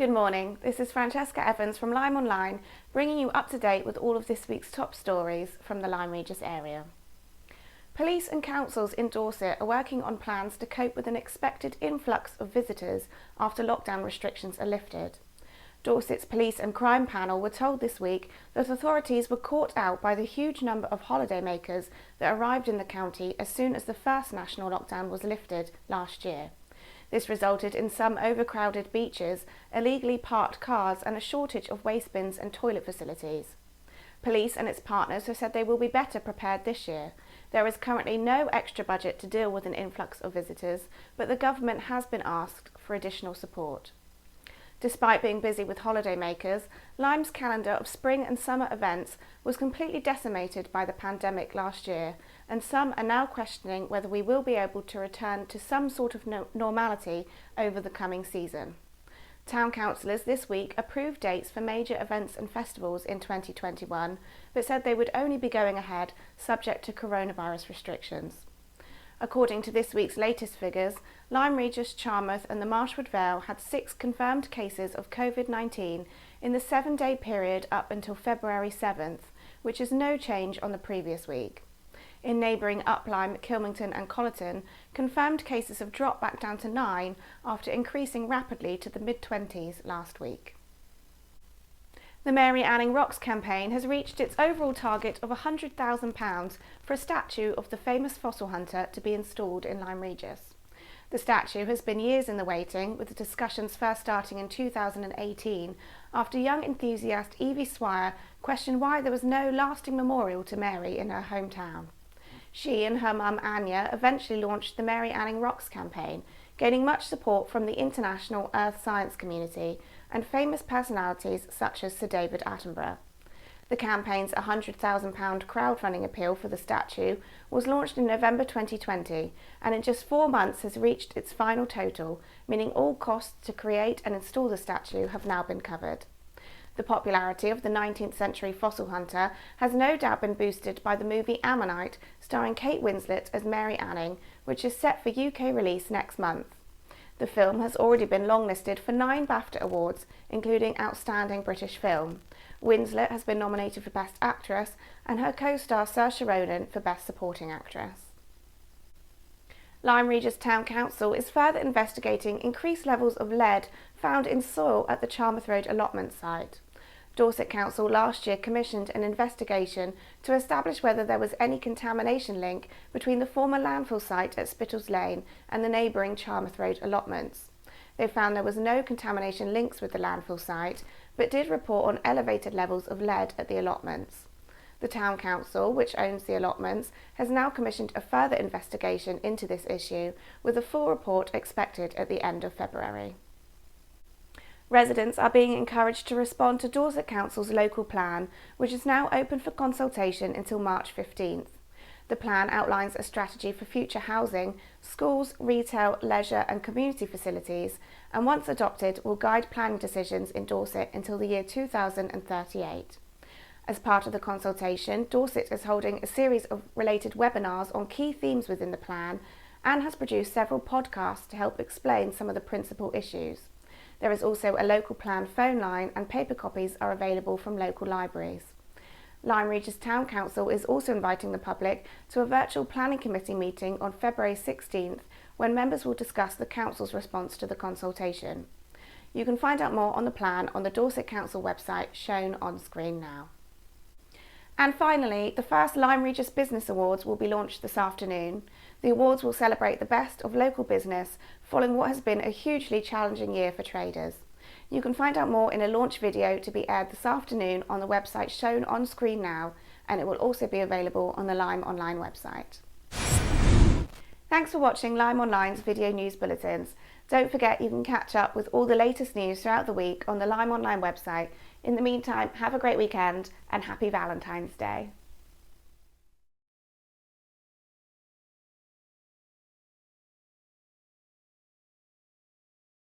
Good morning, this is Francesca Evans from LymeOnline, bringing you up to date with all of this week's top stories from the Lyme Regis area. Police and councils in Dorset are working on plans to cope with an expected influx of visitors after lockdown restrictions are lifted. Dorset's Police and Crime Panel were told this week that authorities were caught out by the huge number of holidaymakers that arrived in the county as soon as the first national lockdown was lifted last year. This resulted in some overcrowded beaches, illegally parked cars and a shortage of waste bins and toilet facilities. Police and its partners have said they will be better prepared this year. There is currently no extra budget to deal with an influx of visitors, but the government has been asked for additional support. Despite being busy with holidaymakers, Lyme's calendar of spring and summer events was completely decimated by the pandemic last year, and some are now questioning whether we will be able to return to some sort of normality over the coming season. Town councillors this week approved dates for major events and festivals in 2021, but said they would only be going ahead subject to coronavirus restrictions. According to this week's latest figures, Lyme Regis, Charmouth and the Marshwood Vale had 6 confirmed cases of COVID-19 in the 7-day period up until February 7th, which is no change on the previous week. In neighbouring Uplyme, Kilmington and Colleton, confirmed cases have dropped back down to 9 after increasing rapidly to the mid-20s last week. The Mary Anning Rocks campaign has reached its overall target of £100,000 for a statue of the famous fossil hunter to be installed in Lyme Regis. The statue has been years in the waiting, with the discussions first starting in 2018 after young enthusiast Evie Swire questioned why there was no lasting memorial to Mary in her hometown. She and her mum Anya eventually launched the Mary Anning Rocks campaign, gaining much support from the international earth science community and famous personalities such as Sir David Attenborough. The campaign's £100,000 crowdfunding appeal for the statue was launched in November 2020 and in just 4 months has reached its final total, meaning all costs to create and install the statue have now been covered. The popularity of the 19th century fossil hunter has no doubt been boosted by the movie Ammonite, starring Kate Winslet as Mary Anning, which is set for UK release next month. The film has already been longlisted for 9 BAFTA awards, including Outstanding British Film. Winslet has been nominated for Best Actress and her co-star Saoirse Ronan for Best Supporting Actress. Lyme Regis Town Council is further investigating increased levels of lead found in soil at the Charmouth Road allotment site. Dorset Council last year commissioned an investigation to establish whether there was any contamination link between the former landfill site at Spittles Lane and the neighbouring Charmouth Road allotments. They found there was no contamination links with the landfill site, but did report on elevated levels of lead at the allotments. The Town Council, which owns the allotments, has now commissioned a further investigation into this issue, with a full report expected at the end of February. Residents are being encouraged to respond to Dorset Council's local plan, which is now open for consultation until March 15th. The plan outlines a strategy for future housing, schools, retail, leisure and community facilities, and once adopted will guide planning decisions in Dorset until the year 2038. As part of the consultation, Dorset is holding a series of related webinars on key themes within the plan and has produced several podcasts to help explain some of the principal issues. There is also a local plan phone line and paper copies are available from local libraries. Lyme Regis Town Council is also inviting the public to a virtual planning committee meeting on February 16th when members will discuss the council's response to the consultation. You can find out more on the plan on the Dorset Council website shown on screen now. And finally, the first Lyme Regis Business Awards will be launched this afternoon. The awards will celebrate the best of local business following what has been a hugely challenging year for traders. You can find out more in a launch video to be aired this afternoon on the website shown on screen now, and it will also be available on the LymeOnline website. Thanks for watching LymeOnline's video news bulletins. Don't forget you can catch up with all the latest news throughout the week on the LymeOnline website. In the meantime, have a great weekend and happy Valentine's Day.